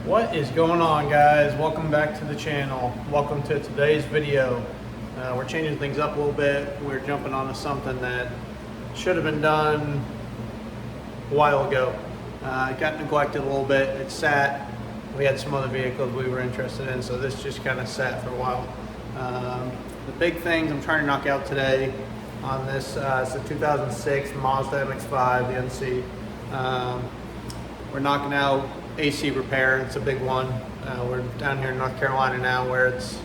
What is going on, guys? Welcome back to the channel. Welcome to today's video. We're changing things up a little bit. We're jumping onto something that should have been done a while ago. It got neglected a little bit. It sat. We had some other vehicles we were interested in, so this just kind of sat for a while. The big things I'm trying to knock out today on this is the 2006 Mazda MX-5, the NC. We're knocking out AC repair. It's a big one. We're down here in North Carolina now where it's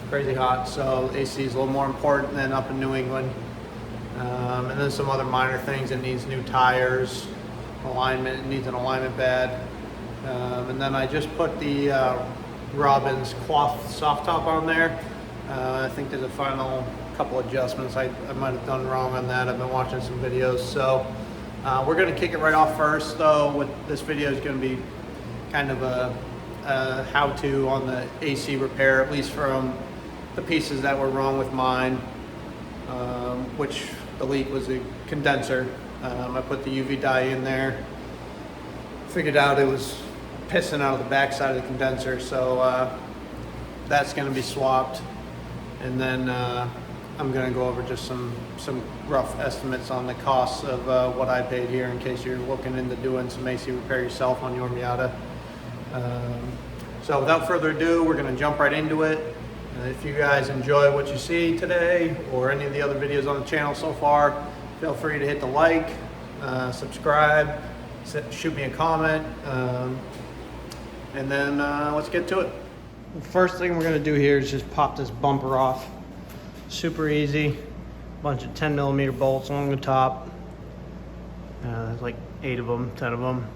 crazy hot, so AC is a little more important than up in New England. And then some other minor things. It needs new tires, alignment. It needs an alignment bed. And then I just put the Robin's cloth soft top on there. I think there's a final couple adjustments I might have done wrong on that. I've been watching some videos, so we're going to kick it right off first, though. With this video is going to be kind of a how-to on the AC repair, at least from the pieces that were wrong with mine, which the leak was the condenser. I put the UV dye in there, figured out it was pissing out of the back side of the condenser, so that's going to be swapped. And then I'm going to go over just some rough estimates on the costs of what I paid here in case you're looking into doing some AC repair yourself on your Miata. So without further ado, we're going to jump right into it. If you guys enjoy what you see today or any of the other videos on the channel so far, feel free to hit the like, subscribe, shoot me a comment, and then let's get to it. The first thing we're going to do here is just pop this bumper off. Super easy. Bunch of 10mm bolts along the top. There's like 8 of them, 10 of them.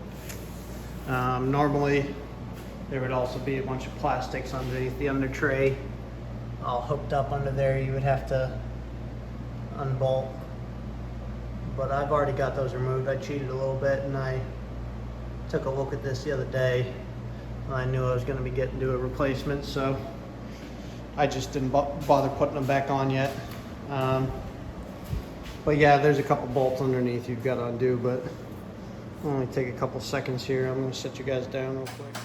Normally there would also be a bunch of plastics underneath the under tray, all hooked up under there. You would have to unbolt, but I've already got those removed. I cheated a little bit and I took a look at this the other day. I knew I was going to be getting to a replacement, so I just didn't bother putting them back on yet. But yeah, there's a couple bolts underneath you've got to undo, but it'll only take a couple seconds here. I'm going to set you guys down real quick.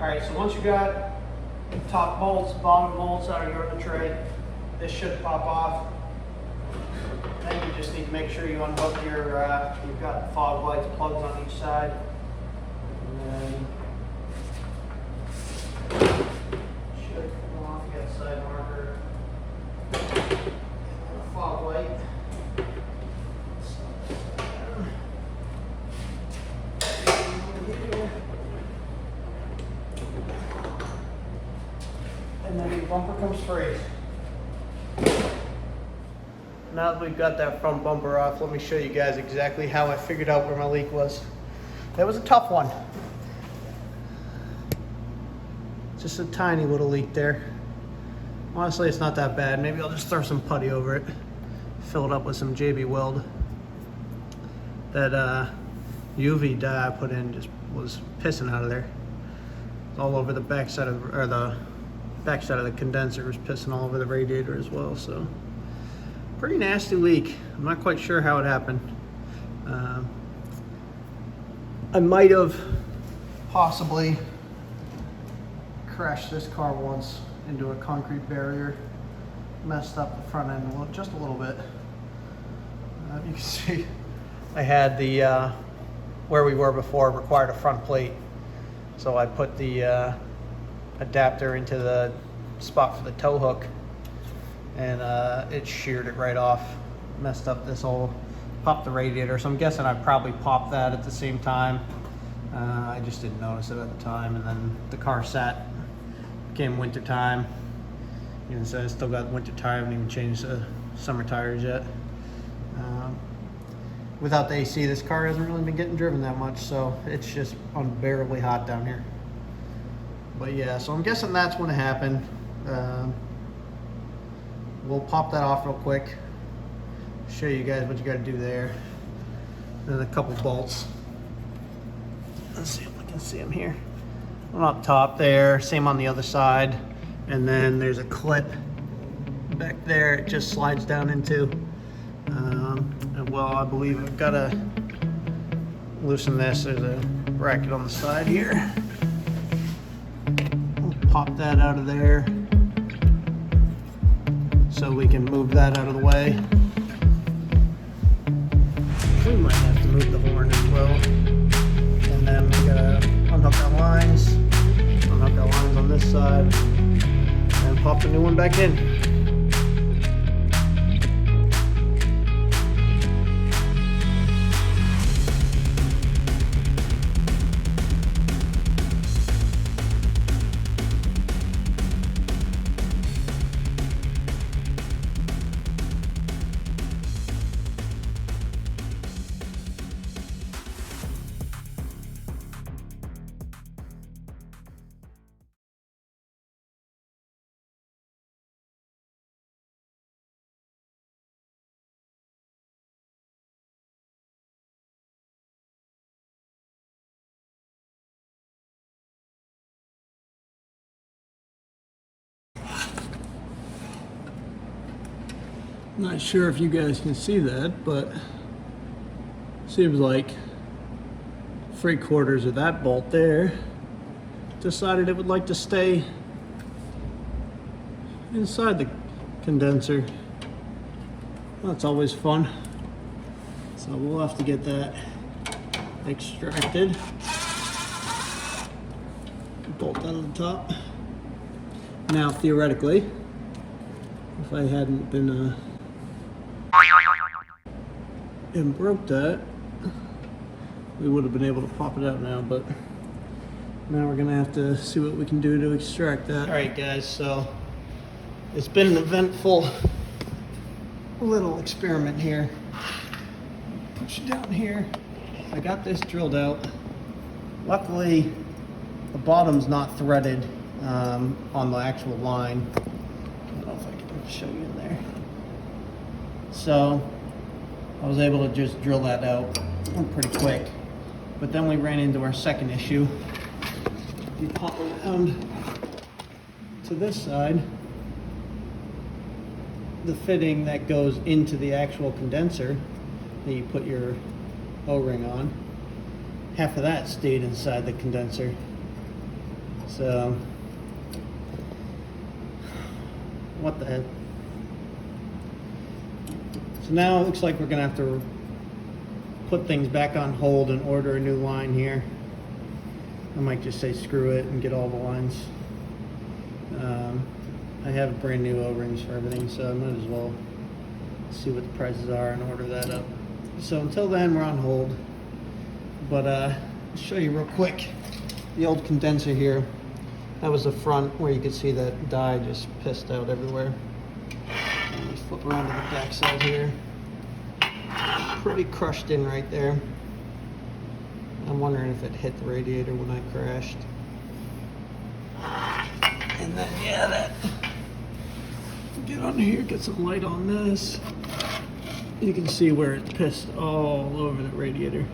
Alright, so once you got top bolts, bottom bolts out of your other tray, this should pop off. Then you just need to make sure you unhook your, you've got fog lights plugs on each side. And then should come off, you got a side marker, and a fog light. And then your bumper comes free. Now that we've got that front bumper off, let me show you guys exactly how I figured out where my leak was. That was a tough one. Just a tiny little leak there. Honestly, it's not that bad. Maybe I'll just throw some putty over it. Fill it up with some JB Weld. That UV dye I put in just was pissing out of there. It's all over the backside of, or the backside of the condenser was pissing all over the radiator as well. So pretty nasty leak. I'm not quite sure how it happened. I might have possibly crashed this car once into a concrete barrier, messed up the front end just a little bit. You can see I had the where we were before required a front plate, so I put the adapter into the spot for the tow hook, and it sheared it right off, messed up this whole, popped the radiator. So I'm guessing I probably popped that at the same time. I just didn't notice it at the time, and then the car sat, became winter time. Even so, I still got winter tire. I haven't even changed the summer tires yet. Without the AC, this car hasn't really been getting driven that much, so it's just unbearably hot down here. But yeah, so I'm guessing that's when it happened. We'll pop that off real quick, show you guys what you got to do there. Then a couple bolts. Let's see if we can see them here. One up top there, same on the other side. And then there's a clip back there it just slides down into. And well, I believe I've got to loosen this. There's a bracket on the side here. We'll pop that out of there so we can move that out of the way. We might have to move the horn as well. And then we gotta unhook our lines, on this side, and pop the new one back in. Not sure if you guys can see that, but seems like 3/4 of that bolt there decided it would like to stay inside the condenser. That's always fun. So we'll have to get that extracted. Bolt out of the top. Now theoretically, if I hadn't been and broke that, we would have been able to pop it out now, but now we're gonna have to see what we can do to extract that. All right guys, so it's been an eventful little experiment here. Push it down here. I got this drilled out. Luckily, the bottom's not threaded on the actual line. I don't know if I can show you in there. So I was able to just drill that out pretty quick. But then we ran into our second issue. You pop around to this side, the fitting that goes into the actual condenser that you put your O-ring on, half of that stayed inside the condenser. So, what the heck? So now it looks like we're gonna have to put things back on hold and order a new line here. I might just say screw it and get all the lines. I have brand new O-rings for everything, so I might as well see what the prices are and order that up. So until then, we're on hold. But I'll show you real quick the old condenser here. That was the front where you could see that dye just pissed out everywhere. And we flip around to the back side here. Pretty crushed in right there. I'm wondering if it hit the radiator when I crashed. And then, yeah, that. Get on here, get some light on this. You can see where it's pissed all over the radiator.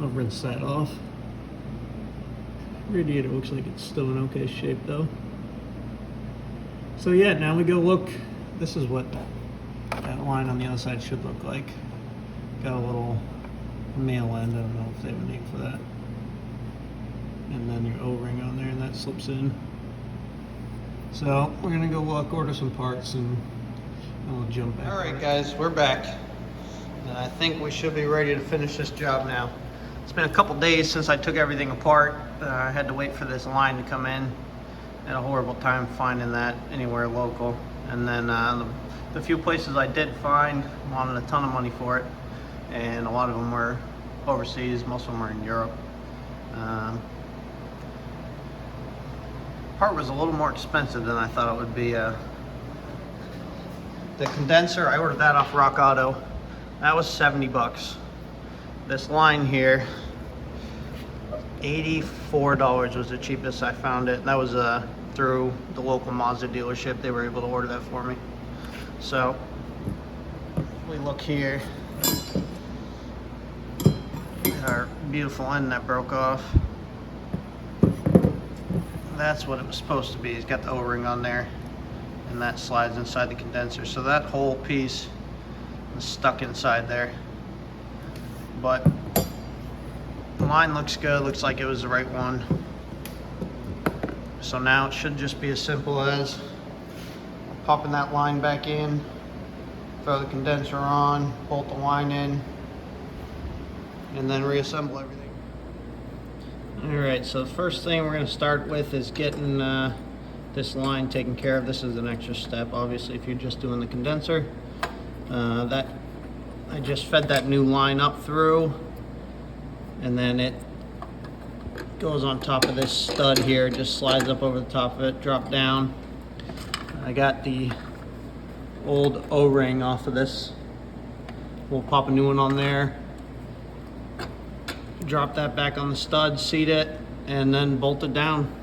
I'll rinse that off. Radiator looks like it's still in okay shape though. So yeah, now we go look. This is what that line on the other side should look like. Got a little male end, I don't know if they have a name for that. And then your O-ring on there and that slips in. So we're gonna go look, order some parts, and we'll jump back. All right guys, we're back. And I think we should be ready to finish this job now. It's been a couple days since I took everything apart. I had to wait for this line to come in. Had a horrible time finding that anywhere local. And then the few places I did find wanted a ton of money for it. And a lot of them were overseas, most of them were in Europe. Part was a little more expensive than I thought it would be. The condenser, I ordered that off Rock Auto. That was 70 bucks. This line here, $84 was the cheapest I found it. And that was through the local Mazda dealership. They were able to order that for me. So, we look here at our beautiful end that broke off. That's what it was supposed to be. It's got the O-ring on there, and that slides inside the condenser. So that whole piece is stuck inside there. But the line looks good. Looks like it was the right one. So now it should just be as simple as popping that line back in, throw the condenser on, bolt the line in, and then reassemble everything. Alright, so the first thing we're going to start with is getting this line taken care of. This is an extra step, obviously, if you're just doing the condenser. That I just fed that new line up through, and then it goes on top of this stud here, just slides up over the top of it, drop down. I got the old O-ring off of this. We'll pop a new one on there, drop that back on the stud, seat it, and then bolt it down.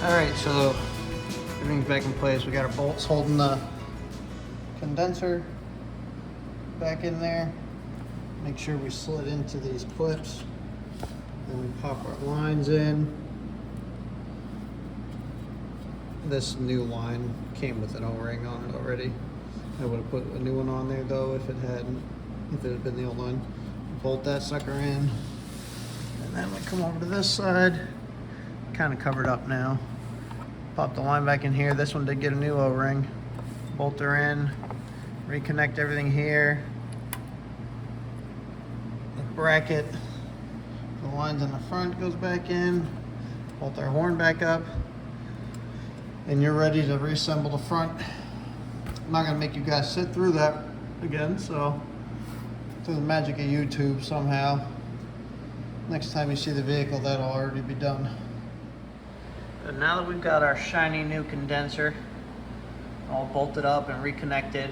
Alright, so everything's back in place. We got our bolts holding the condenser back in there. Make sure we slid into these clips. Then we pop our lines in. This new line came with an O-ring on it already. I would have put a new one on there though if it had been the old line. Bolt that sucker in. And then we come over to this side. Kind of covered up now. Pop the line back in here. This one did get a new O-ring. Bolt her in. Reconnect everything here. The bracket, the lines in the front goes back in. Bolt our horn back up. And you're ready to reassemble the front. I'm not going to make you guys sit through that again, so through the magic of YouTube somehow, next time you see the vehicle, that'll already be done. And now that we've got our shiny new condenser all bolted up and reconnected,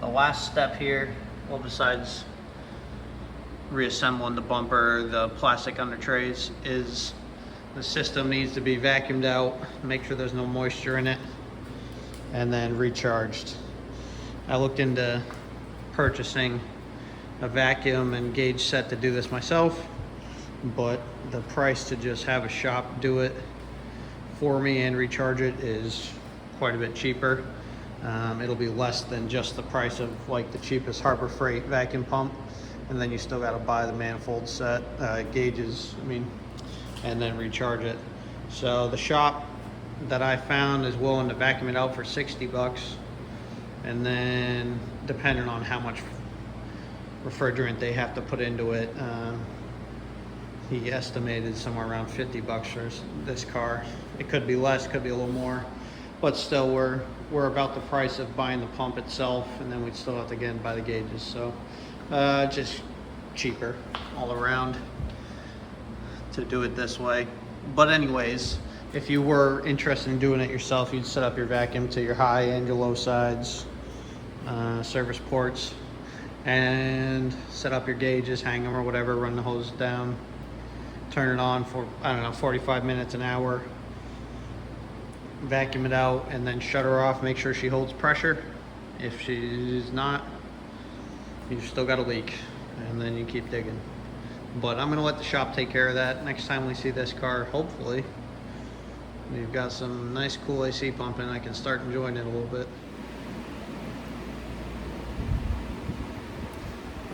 the last step here, well, besides reassembling the bumper, the plastic under trays, is the system needs to be vacuumed out, make sure there's no moisture in it, and then recharged. I looked into purchasing a vacuum and gauge set to do this myself, but the price to just have a shop do it for me and recharge it is quite a bit cheaper. It'll be less than just the price of like the cheapest Harbor Freight vacuum pump, and then you still got to buy the manifold set, gauges, and then recharge it. So the shop that I found is willing to vacuum it out for 60 bucks, and then depending on how much refrigerant they have to put into it, he estimated somewhere around 50 bucks for this car. It could be less, could be a little more, but still we're about the price of buying the pump itself, and then we'd still have to again buy the gauges. So just cheaper all around. to do it this way. But anyways, if you were interested in doing it yourself, you'd set up your vacuum to your high and your low sides, service ports, and set up your gauges, hang them or whatever, run the hose down, turn it on for, I don't know, 45 minutes, an hour, vacuum it out, and then shut her off, make sure she holds pressure. If she's not, you've still got a leak, and then you keep digging. But I'm gonna let the shop take care of that. Next time we see this car, hopefully, we've got some nice cool AC pumping. I can start enjoying it a little bit.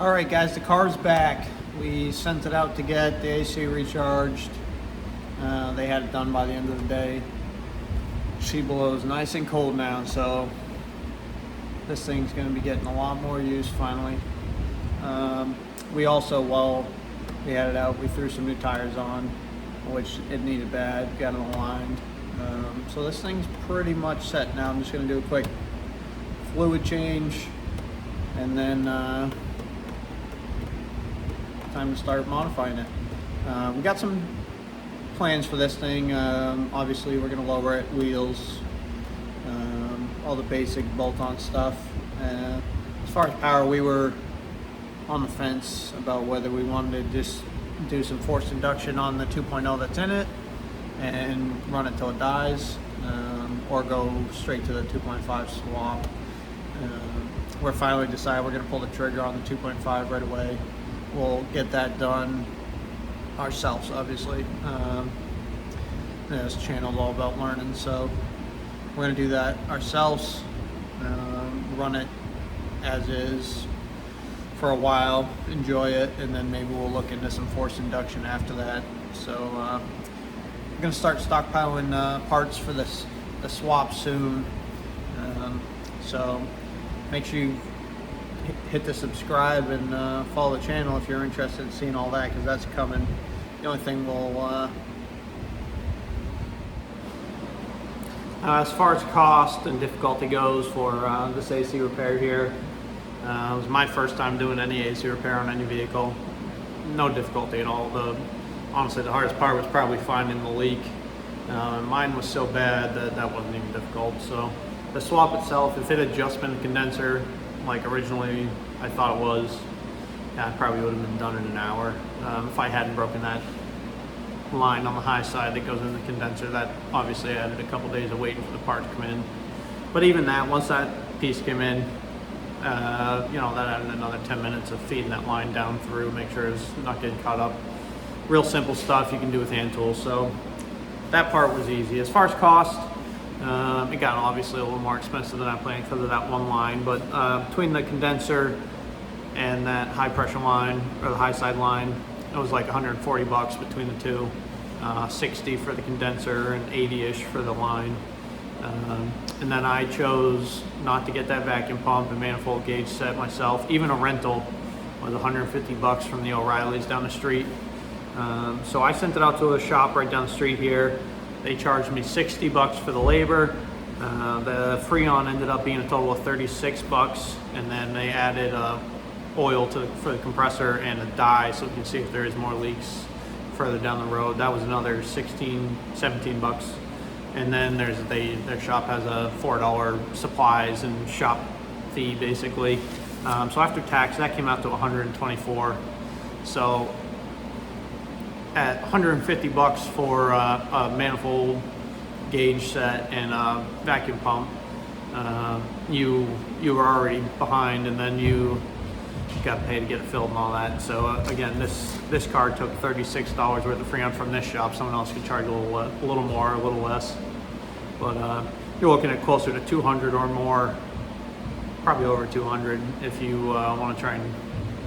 All right, guys, the car's back. We sent it out to get the AC recharged. They had it done by the end of the day. She blows nice and cold now, so this thing's gonna be getting a lot more use finally. We also, while we had it out, we threw some new tires on, which it needed bad, got it aligned. So this thing's pretty much set now. I'm just gonna do a quick fluid change, and then time to start modifying it. We got some plans for this thing. Obviously we're gonna lower it, wheels, all the basic bolt-on stuff. As far as power, we were on the fence about whether we wanted to just do some forced induction on the 2.0 that's in it and run it till it dies, or go straight to the 2.5 swap. We're finally decided we're going to pull the trigger on the 2.5 right away. We'll get that done ourselves, obviously. This channel's all about learning, so we're going to do that ourselves, run it as is for a while, enjoy it, and then maybe we'll look into some forced induction after that. So we're going to start stockpiling parts for the swap soon. So make sure you hit the subscribe and follow the channel if you're interested in seeing all that, because that's coming. The only thing we'll as far as cost and difficulty goes for this AC repair here, it was my first time doing any AC repair on any vehicle. No difficulty at all. Honestly, the hardest part was probably finding the leak. Mine was so bad that wasn't even difficult. So the swap itself, if it had just been a condenser like originally I thought it was, yeah, I probably would have been done in an hour. If I hadn't broken that line on the high side that goes in the condenser, that obviously added a couple days of waiting for the part to come in. But even that, once that piece came in, you know, that added another 10 minutes of feeding that line down through, make sure it's not getting caught up. Real simple stuff you can do with hand tools, so that part was easy. As far as cost, it got obviously a little more expensive than I planned because of that one line, but between the condenser and that high pressure line, or the high side line, it was like 140 bucks between the two. 60 for the condenser and 80-ish for the line. And then I chose not to get that vacuum pump and manifold gauge set myself. Even a rental was 150 bucks from the O'Reilly's down the street. So I sent it out to a shop right down the street here. They charged me 60 bucks for the labor. The Freon ended up being a total of 36 bucks, and then they added oil for the compressor and a dye so we can see if there is more leaks further down the road. That was another 16, 17 bucks. And then their shop has a $4 supplies and shop fee basically. So after tax, that came out to 124. So at 150 bucks for a manifold gauge set and a vacuum pump, you were already behind, and then you got paid to get it filled and all that. So again, this car took $36 worth of Freon from this shop. Someone else could charge a little more, a little less. But you're looking at closer to 200 or more, probably over 200 if you want to try and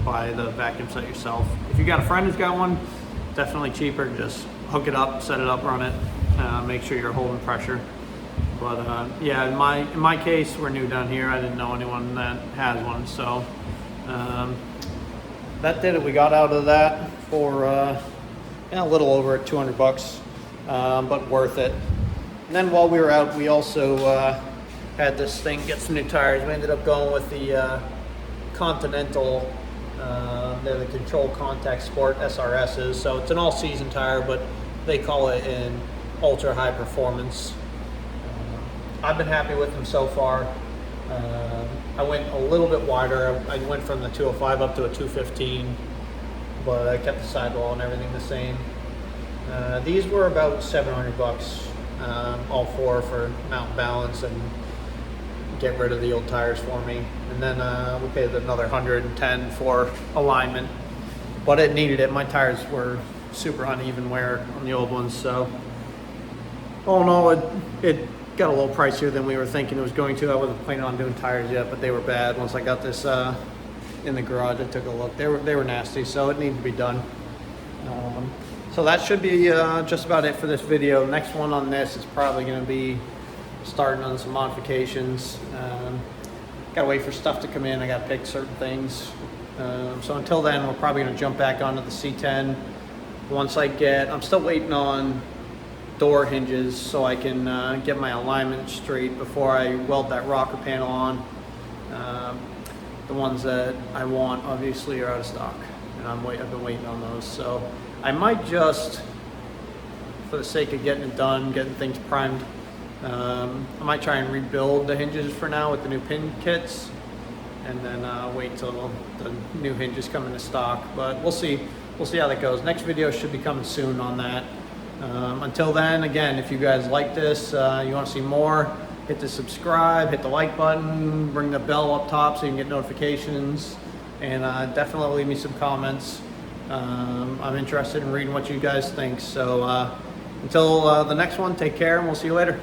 buy the vacuum set yourself. If you got a friend who's got one, definitely cheaper. Just hook it up, set it up, run it, make sure you're holding pressure. But yeah, in my case, we're new down here. I didn't know anyone that has one, so that did it. We got out of that for a little over 200 bucks, but worth it. And then while we were out, we also had this thing get some new tires. We ended up going with the Continental They're the Control Contact Sport SRSs, so it's an all-season tire, but they call it an ultra high performance. I've been happy with them so far. I went a little bit wider. I went from the 205 up to a 215, but I kept the sidewall and everything the same. These were about $700, all four for mount balance and get rid of the old tires for me. And then we paid another $110 for alignment, but it needed it. My tires were super uneven wear on the old ones, so all in all, it got a little pricier than we were thinking it was going to. I wasn't planning on doing tires yet, but they were bad. Once I got this in the garage, I took a look. They were nasty, so it needed to be done. So that should be just about it for this video. Next one on this is probably going to be starting on some modifications. Gotta wait for stuff to come in. I gotta pick certain things. So until then, we're probably gonna jump back onto the C10. Once I'm still waiting on door hinges so I can get my alignment straight before I weld that rocker panel on. The ones that I want obviously are out of stock, and I've been waiting on those. So I might just, for the sake of getting it done, getting things primed, I might try and rebuild the hinges for now with the new pin kits, and then wait till the new hinges come into stock. But we'll see how that goes. Next video should be coming soon on that. Until then, again, if you guys like this, you want to see more, hit the subscribe, hit the like button, ring the bell up top so you can get notifications, and definitely leave me some comments. I'm interested in reading what you guys think. So until the next one, take care, and we'll see you later.